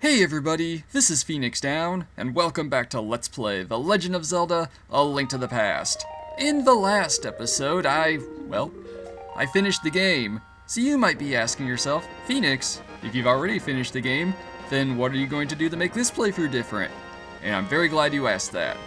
Hey everybody, this is Phoenix Down, and welcome back to Let's Play The Legend of Zelda, A Link to the Past. In the last episode, I finished the game. So you might be asking yourself, Phoenix, if you've already finished the game, then what are you going to do to make this playthrough different? And I'm very glad you asked that.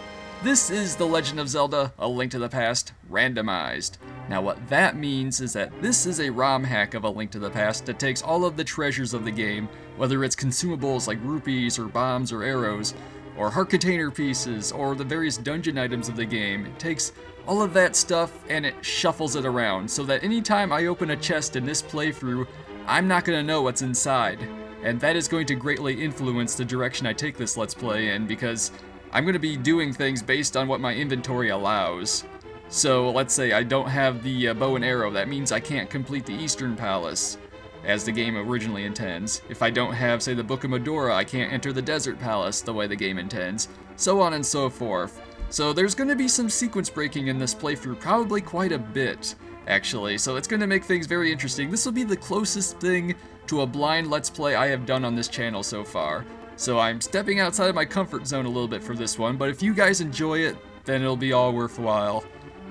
This is The Legend of Zelda, A Link to the Past, Randomized. Now what that means is that this is a ROM hack of A Link to the Past that takes all of the treasures of the game, whether it's consumables like rupees or bombs or arrows, or heart container pieces, or the various dungeon items of the game. It takes all of that stuff and it shuffles it around, so that anytime I open a chest in this playthrough, I'm not going to know what's inside. And that is going to greatly influence the direction I take this Let's Play in, because I'm going to be doing things based on what my inventory allows. So let's say I don't have the bow and arrow, that means I can't complete the Eastern Palace, as the game originally intends. If I don't have, say, the Book of Medora, I can't enter the Desert Palace the way the game intends, so on and so forth. So there's going to be some sequence breaking in this playthrough, probably quite a bit, actually, so it's going to make things very interesting. This will be the closest thing to a blind Let's Play I have done on this channel so far. So I'm stepping outside of my comfort zone a little bit for this one, but if you guys enjoy it, then it'll be all worthwhile.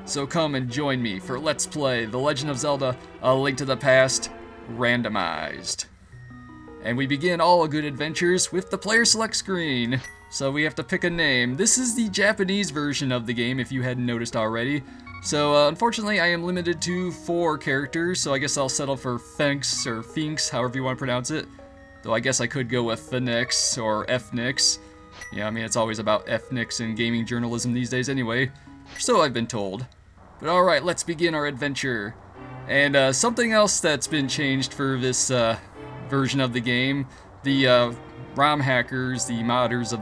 So come and join me for Let's Play The Legend of Zelda, A Link to the Past, Randomized. And we begin all good adventures with the player select screen. So we have to pick a name. This is the Japanese version of the game, if you hadn't noticed already. So unfortunately I am limited to 4 characters, so I guess I'll settle for Phenix, or Phinx, however you want to pronounce it. Though I guess I could go with Phoenix or Fnix. Yeah, I mean it's always about Fnix in gaming journalism these days anyway. So I've been told. But alright, let's begin our adventure. And something else that's been changed for this version of the game, the ROM hackers, the modders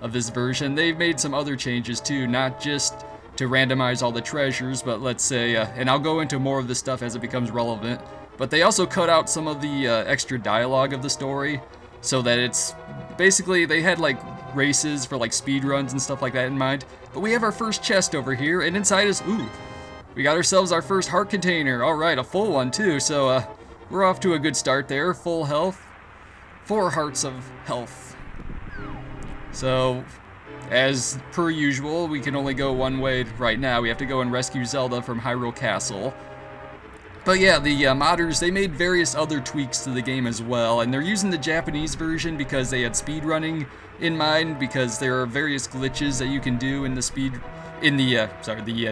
of this version, they've made some other changes too, not just to randomize all the treasures, but let's say, and I'll go into more of this stuff as it becomes relevant, but they also cut out some of the extra dialogue of the story, so that it's, basically they had like races for like speed runs and stuff like that in mind. But we have our first chest over here, and inside is, ooh, we got ourselves our first heart container. Alright, a full one too, so we're off to a good start there. Full health. 4 hearts of health. So, as per usual, we can only go one way right now. We have to go and rescue Zelda from Hyrule Castle. But yeah, the modders, they made various other tweaks to the game as well, and they're using the Japanese version because they had speedrunning in mind, because there are various glitches that you can do in the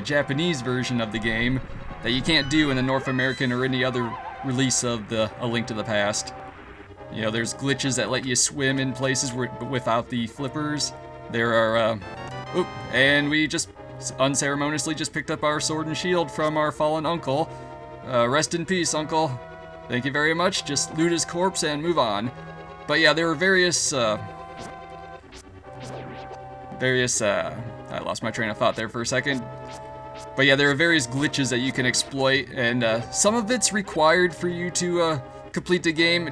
Japanese version of the game that you can't do in the North American or any other release of A Link to the Past. You know, there's glitches that let you swim in places without the flippers. There are, and we just unceremoniously just picked up our sword and shield from our fallen uncle. Rest in peace, Uncle. Thank you very much. Just loot his corpse and move on. But yeah, there were various, I lost my train of thought there for a second. But yeah, there are various glitches that you can exploit, and some of it's required for you to complete the game.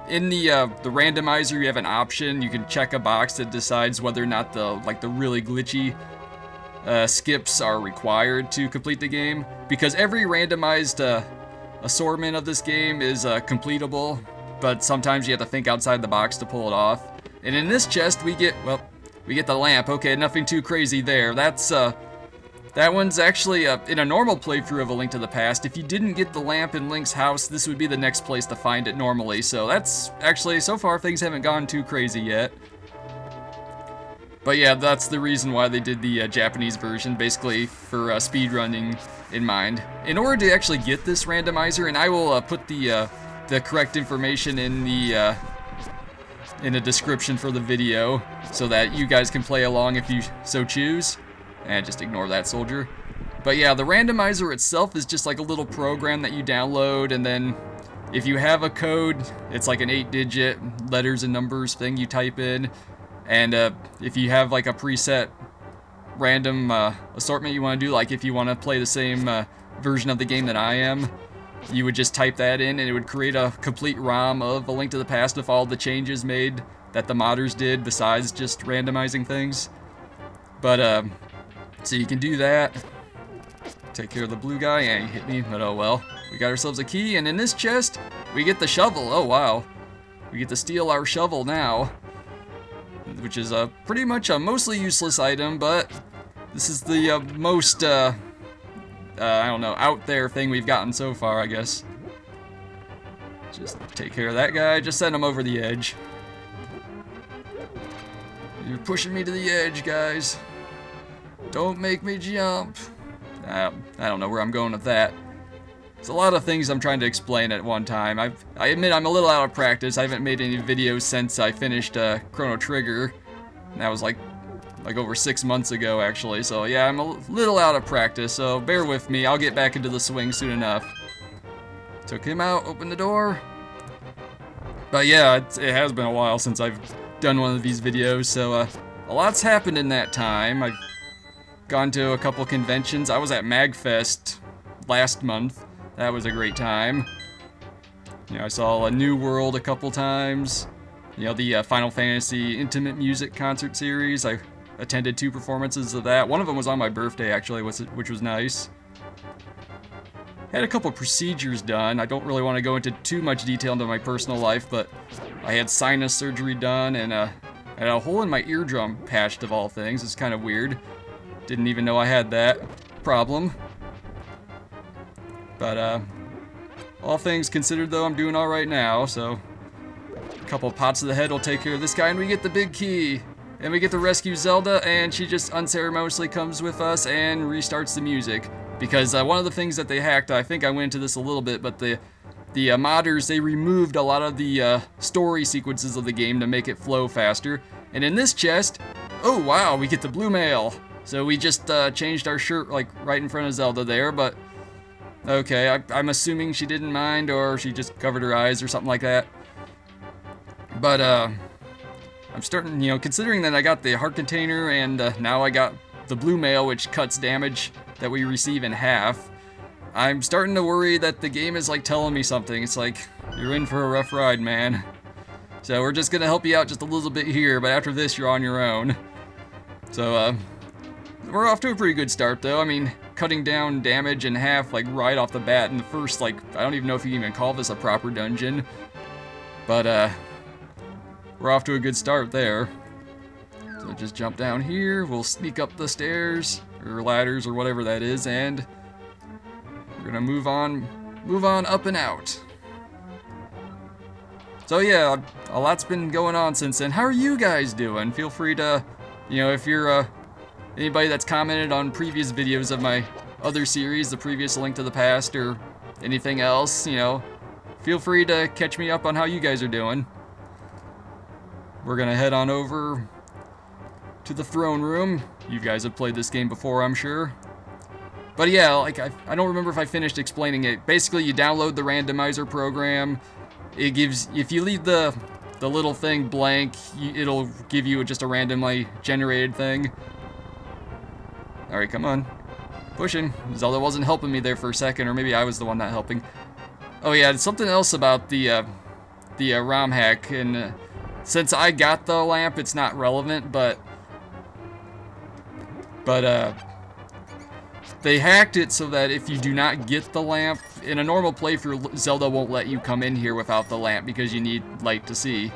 In the randomizer, you have an option. You can check a box that decides whether or not the really glitchy skips are required to complete the game, because every randomized assortment of this game is completable, but sometimes you have to think outside the box to pull it off. And in this chest we get the lamp. Okay, nothing too crazy there. That one's actually in a normal playthrough of A Link to the Past. If you didn't get the lamp in Link's house, this would be the next place to find it normally. So that's actually, so far things haven't gone too crazy yet. But yeah, that's the reason why they did the Japanese version, basically for speedrunning in mind. In order to actually get this randomizer, and I will put the correct information in the description for the video, so that you guys can play along if you so choose. And just ignore that, soldier. But yeah, the randomizer itself is just like a little program that you download, and then if you have a code, it's like an 8-digit letters and numbers thing you type in. And if you have like a preset random assortment you want to do, like if you want to play the same version of the game that I am, you would just type that in and it would create a complete ROM of A Link to the Past with all the changes made that the modders did besides just randomizing things. But so you can do that. Take care of the blue guy. Yeah, he hit me, but oh well. We got ourselves a key, and in this chest we get the shovel. Oh wow. we get to steal our shovel now, which is pretty much a mostly useless item, but this is the most, I don't know, out there thing we've gotten so far, I guess. Just take care of that guy, just send him over the edge. You're pushing me to the edge, guys. Don't make me jump. I don't know where I'm going with that. There's a lot of things I'm trying to explain at one time. I admit I'm a little out of practice. I haven't made any videos since I finished Chrono Trigger. And that was like over 6 months ago, actually. So yeah, I'm a little out of practice, so bear with me. I'll get back into the swing soon enough. Took him out, opened the door. But yeah, it has been a while since I've done one of these videos, so a lot's happened in that time. I've gone to a couple conventions. I was at MagFest last month. That was a great time. You know, I saw a New World a couple times. You know, the Final Fantasy Intimate Music Concert Series. I attended 2 performances of that. One of them was on my birthday, actually, which was nice. Had a couple procedures done. I don't really want to go into too much detail into my personal life, but I had sinus surgery done, and I had a hole in my eardrum patched, of all things. It's kind of weird. Didn't even know I had that problem. But, all things considered, though, I'm doing alright now, so a couple pots to the head will take care of this guy, and we get the big key. And we get to rescue Zelda, and she just unceremoniously comes with us and restarts the music. Because one of the things that they hacked, I think I went into this a little bit, but the modders, they removed a lot of the story sequences of the game to make it flow faster. And in this chest, oh wow, we get the blue mail. So we just changed our shirt like right in front of Zelda there, but okay, I'm assuming she didn't mind, or she just covered her eyes or something like that. But I'm starting, you know, considering that I got the heart container and now I got the blue mail, which cuts damage that we receive in half, I'm starting to worry that the game is like telling me something. It's like, you're in for a rough ride, man. So we're just gonna help you out just a little bit here, but after this you're on your own. So we're off to a pretty good start though. I mean, cutting down damage in half like right off the bat in the first, like, I don't even know if you can even call this a proper dungeon. But we're off to a good start there. So just jump down here, we'll sneak up the stairs, or ladders, or whatever that is, and we're gonna move on up and out. So yeah, a lot's been going on since then. How are you guys doing? Feel free to, you know, if you're anybody that's commented on previous videos of my other series, the previous Link to the Past, or anything else, you know, feel free to catch me up on how you guys are doing. We're gonna head on over to the throne room. You guys have played this game before, I'm sure. But yeah, like I don't remember if I finished explaining it. Basically, you download the randomizer program. It gives, if you leave the little thing blank, it'll give you just a randomly generated thing. All right, come on, pushing. Zelda wasn't helping me there for a second, or maybe I was the one not helping. Oh yeah, it's something else about the ROM hack, and since I got the lamp, it's not relevant, but they hacked it so that if you do not get the lamp, in a normal playthrough, Zelda won't let you come in here without the lamp because you need light to see.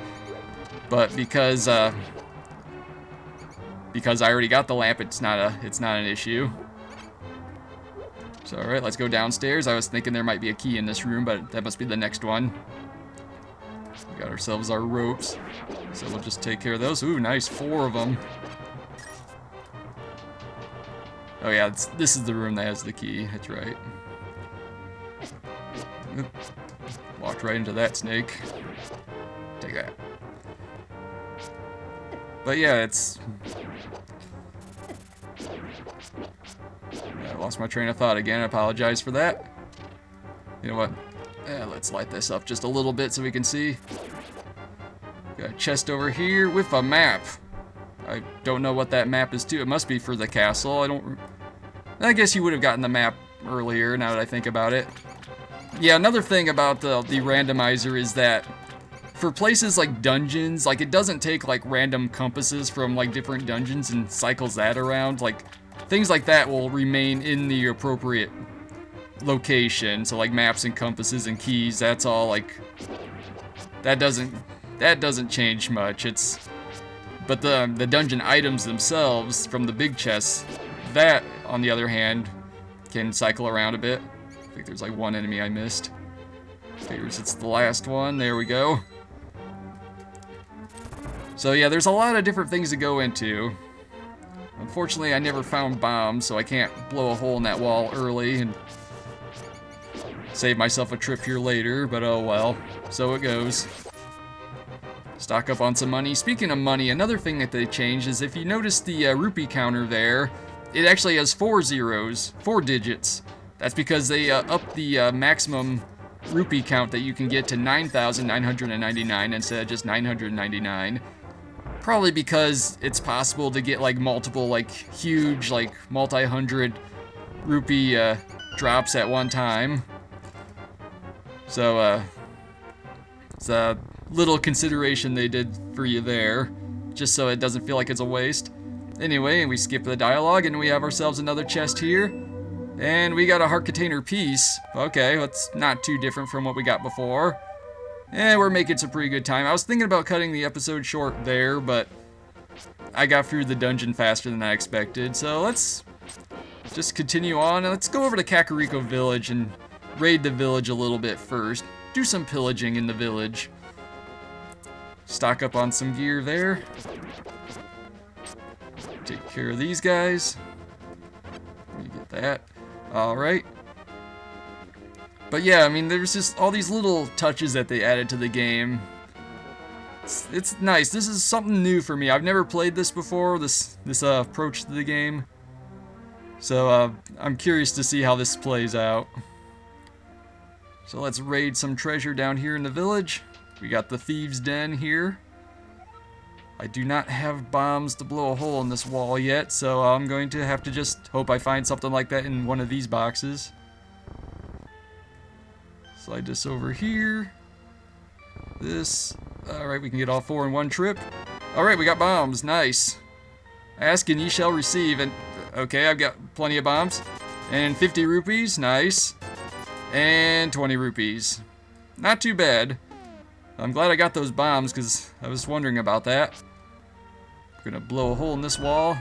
But because I already got the lamp, it's not an issue. So alright, let's go downstairs. I was thinking there might be a key in this room, but that must be the next one. We got ourselves our ropes, so we'll just take care of those. Ooh, nice, 4 of them. Oh yeah, this is the room that has the key, that's right. Oop. Walked right into that snake. Take that. But yeah, I lost my train of thought again, I apologize for that. You know what? Let's light this up just a little bit so we can see. Got a chest over here with a map. I don't know what that map is to. It must be for the castle. I guess you would have gotten the map earlier, now that I think about it. Yeah, another thing about the randomizer is that for places like dungeons, like it doesn't take like random compasses from like different dungeons and cycles that around. Like things like that will remain in the appropriate location. So like maps and compasses and keys, that's all like, that doesn't that doesn't change much. But the dungeon items themselves from the big chests, that, on the other hand, can cycle around a bit. I think there's like one enemy I missed. Figures it's the last one. There we go. So yeah, there's a lot of different things to go into. Unfortunately, I never found bombs, so I can't blow a hole in that wall early and save myself a trip here later, but oh well. So it goes. Stock up on some money. Speaking of money, another thing that they changed is if you notice the rupee counter there, it actually has 4 zeros, 4 digits. That's because they upped the maximum rupee count that you can get to 9,999 instead of just 999. Probably because it's possible to get like multiple, like huge, like multi-hundred rupee drops at one time. So it's a little consideration they did for you there, just so it doesn't feel like it's a waste. Anyway, we skip the dialogue and we have ourselves another chest here. And we got a heart container piece. Okay, that's not too different from what we got before. And we're making some pretty good time. I was thinking about cutting the episode short there, but I got through the dungeon faster than I expected. So let's just continue on. And let's go over to Kakariko Village and raid the village a little bit first. Do some pillaging in the village. Stock up on some gear there. Take care of these guys. Let me get that. Alright. But yeah, I mean, there's just all these little touches that they added to the game. It's nice. This is something new for me. I've never played this before, this approach to the game. So I'm curious to see how this plays out. So let's raid some treasure down here in the village. We got the Thieves' Den here. I do not have bombs to blow a hole in this wall yet, so I'm going to have to just hope I find something like that in one of these boxes. Slide this over here. This. Alright, we can get all 4 in one trip. Alright, we got bombs. Nice. Ask and ye shall receive. And okay, I've got plenty of bombs. And 50 rupees. Nice. And 20 rupees. Not too bad. I'm glad I got those bombs because I was wondering about that. We're gonna blow a hole in this wall.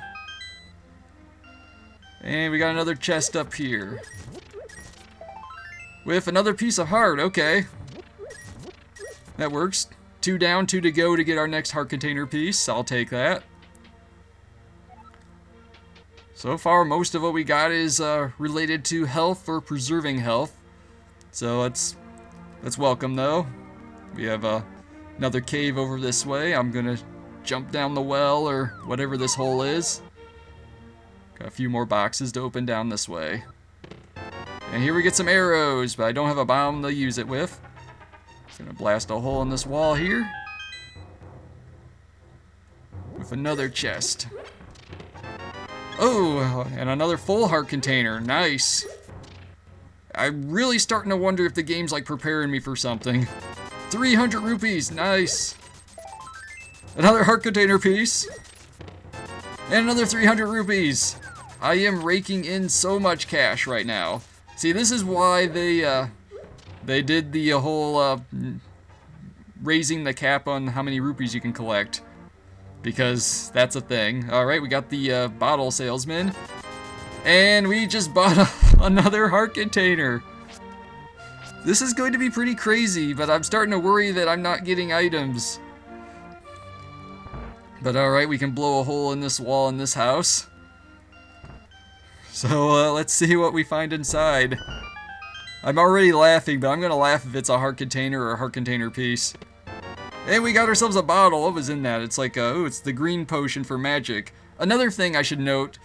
And we got another chest up here. With another piece of heart, okay. That works. 2 down, 2 to go to get our next heart container piece. I'll take that. So far, most of what we got is related to health or preserving health. So that's welcome though. We have another cave over this way. I'm gonna jump down the well or whatever this hole is. Got a few more boxes to open down this way. And here we get some arrows, but I don't have a bomb to use it with. Gonna blast a hole in this wall here. With another chest. Oh, and another full heart container. Nice. I'm really starting to wonder if the game's like preparing me for something. 300 rupees. Nice. Another heart container piece. And another 300 rupees. I am raking in so much cash right now. See, this is why they did the whole raising the cap on how many rupees you can collect. Because that's a thing. Alright, we got the bottle salesman. And we just bought another heart container. This is going to be pretty crazy, but I'm starting to worry that I'm not getting items. But alright, we can blow a hole in this wall in this house. So let's see what we find inside. I'm already laughing, but I'm going to laugh if it's a heart container or a heart container piece. And we got ourselves a bottle. What was in that? It's like, oh, it's the green potion for magic. Another thing I should note,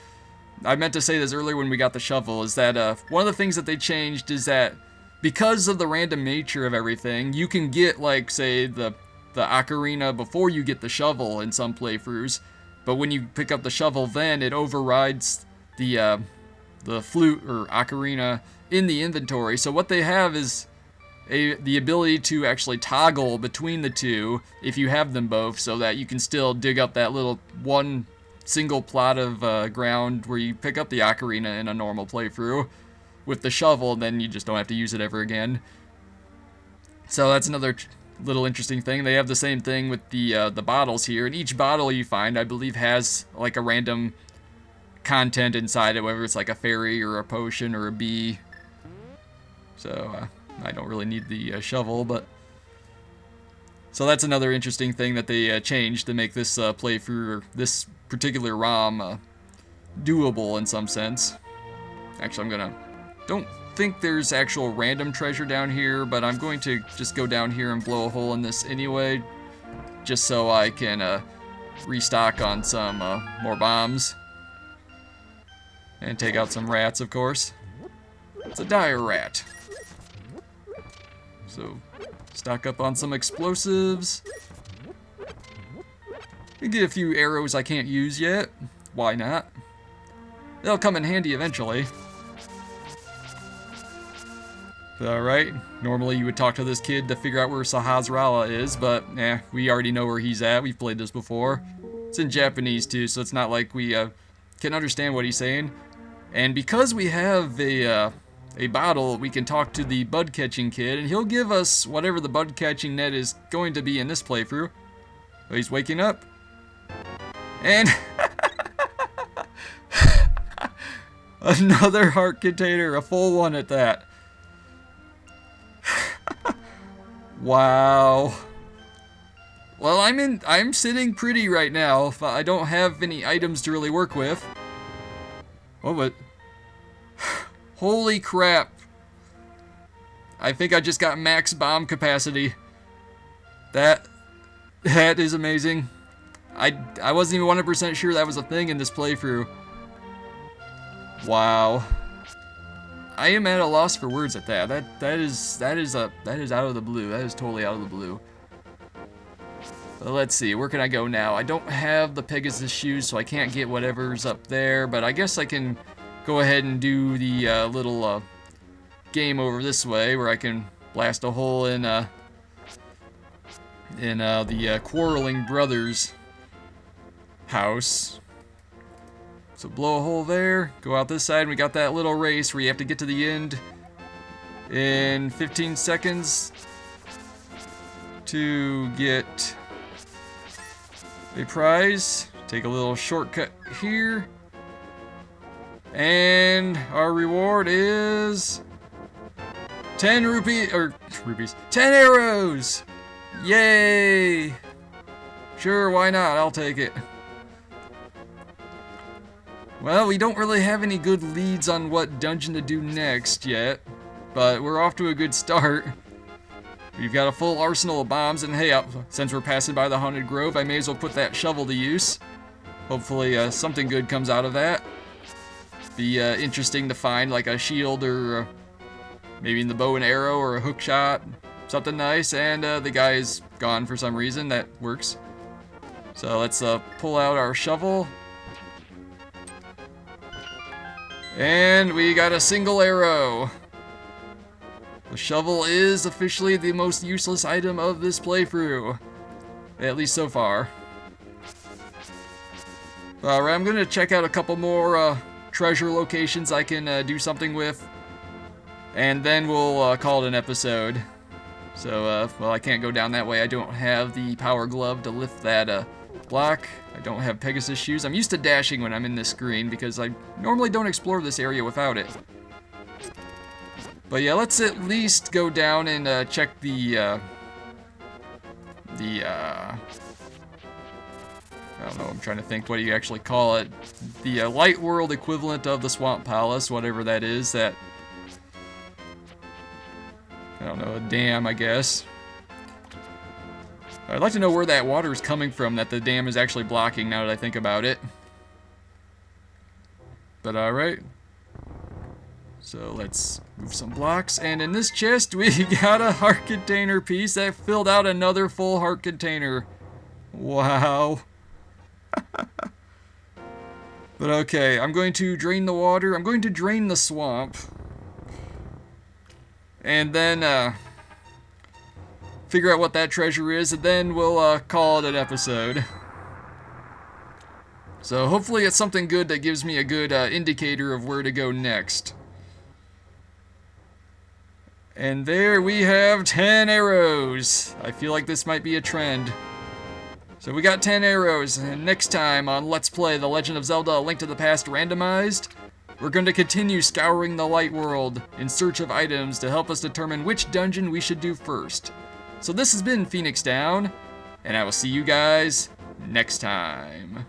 I meant to say this earlier when we got the shovel, is that one of the things that they changed is that because of the random nature of everything, you can get, like, say, the ocarina before you get the shovel in some playthroughs. But when you pick up the shovel, then it overrides the flute or ocarina in the inventory. So what they have is the ability to actually toggle between the two if you have them both, so that you can still dig up that little one single plot of ground where you pick up the ocarina in a normal playthrough. With the shovel, then you just don't have to use it ever again. So that's another little interesting thing. They have the same thing with the bottles here, and each bottle you find, I believe, has like a random content inside it, whether it's like a fairy or a potion or a bee. So I don't really need the shovel, but so that's another interesting thing that they changed to make this playthrough, or this particular ROM, doable in some sense. Actually, don't think there's actual random treasure down here, but I'm going to just go down here and blow a hole in this anyway, just so I can restock on some more bombs. And take out some rats, of course. It's a dire rat. So, stock up on some explosives. And get a few arrows I can't use yet. Why not? They'll come in handy eventually. Alright, normally you would talk to this kid to figure out where Sahasrara is, but we already know where he's at. We've played this before. It's in Japanese too, so it's not like we can understand what he's saying. And because we have a bottle, we can talk to the bud catching kid, and he'll give us whatever the bud catching net is going to be in this playthrough. Oh, he's waking up. And another heart container, a full one at that. Wow. Well, I'm sitting pretty right now. I don't have any items to really work with. Oh, but holy crap. I think I just got max bomb capacity. That is amazing. I wasn't even 100% sure that was a thing in this playthrough. Wow. I am at a loss for words at that. That is out of the blue. That is totally out of the blue. But let's see, where can I go now? I don't have the Pegasus shoes, so I can't get whatever's up there, but I guess I can go ahead and do the little game over this way, where I can blast a hole in the quarreling brothers' house. So blow a hole there, go out this side, and we got that little race where you have to get to the end in 15 seconds to get a prize. Take a little shortcut here. And our reward is 10 rupees, 10 arrows! Yay! Sure, why not? I'll take it. Well, we don't really have any good leads on what dungeon to do next yet, but we're off to a good start. We've got a full arsenal of bombs, and hey, since we're passing by the Haunted Grove, I may as well put that shovel to use. Hopefully something good comes out of that. Be interesting to find like a shield, or maybe in the bow and arrow, or a hook shot. Something nice, and the guy is gone for some reason. That works. So let's pull out our shovel. And we got a single arrow. The shovel is officially the most useless item of this playthrough. At least so far. Alright, I'm going to check out a couple more treasure locations I can do something with. And then we'll call it an episode. So, well, I can't go down that way. I don't have the power glove to lift that block. I don't have Pegasus shoes. I'm used to dashing when I'm in this screen because I normally don't explore this area without it. But yeah, let's at least go down and check the I don't know, I'm trying to think what do you actually call it. The light world equivalent of the Swamp Palace, whatever that is, that, I don't know, a dam, I guess. I'd like to know where that water is coming from that the dam is actually blocking, now that I think about it. But alright. So let's move some blocks, and in this chest we got a heart container piece that filled out another full heart container. Wow. But okay, I'm going to drain the water. I'm going to drain the swamp. And then figure out what that treasure is, and then we'll call it an episode. So hopefully it's something good that gives me a good indicator of where to go next. And there we have 10 arrows. I feel like this might be a trend. So we got 10 arrows, and next time on Let's Play The Legend of Zelda: A Link to the Past Randomized, we're going to continue scouring the light world in search of items to help us determine which dungeon we should do first. So this has been Phoenix Down, and I will see you guys next time.